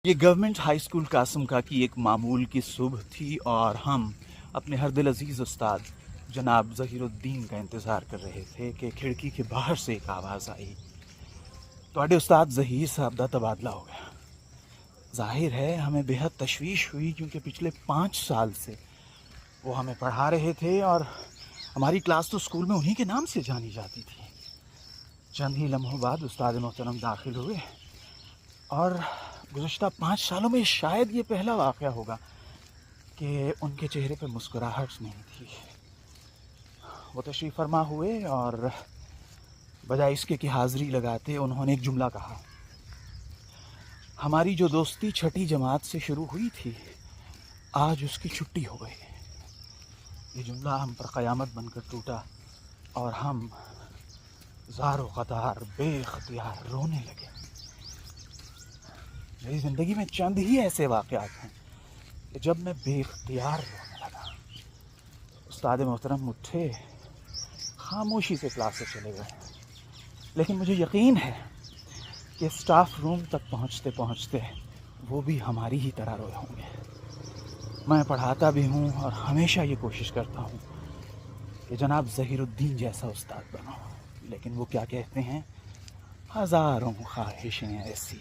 یہ government high school Qasim کا کی ایک معمول کی صبح تھی اور ہم اپنے ہر دل عزیز استاد جناب ظہیر الدین کا انتظار کر رہے تھے کہ کھڑکی کے باہر سے ایک آواز آئی، تواڈے استاد ظہیر صاحب دا تبادلہ ہو گیا۔ ظاہر ہے ہمیں بےحد تشویش ہوئی، کیونکہ پچھلے 5 سال سے وہ ہمیں پڑھا رہے تھے اور ہماری کلاس تو اسکول میں انہی کے نام سے جانی جاتی تھی۔ چند ہی لمحوں بعد استاد محترم داخل ہوئے اور گزشتہ 5 سالوں میں شاید یہ پہلا واقعہ ہوگا کہ ان کے چہرے پہ مسکراہٹ نہیں تھی۔ وہ تشریف فرما ہوئے اور بجائے اس کے کہ حاضری لگاتے انہوں نے ایک جملہ کہا، ہماری جو دوستی 6ٹھی جماعت سے شروع ہوئی تھی آج اس کی چھٹی ہو گئی۔ یہ جملہ ہم پر قیامت بن کر ٹوٹا اور ہم زار و قطار بے اختیار رونے لگے۔ میری زندگی میں چند ہی ایسے واقعات ہیں کہ جب میں بے اختیار رونے لگا۔ استاد محترم اٹھے، خاموشی سے کلاس سے چلے گئے، لیکن مجھے یقین ہے کہ اسٹاف روم تک پہنچتے پہنچتے وہ بھی ہماری ہی طرح روئے ہوں گے۔ میں پڑھاتا بھی ہوں اور ہمیشہ یہ کوشش کرتا ہوں کہ جناب ظہیر الدین جیسا استاد بنو، لیکن وہ کیا کہتے ہیں، ہزاروں خواہشیں ایسی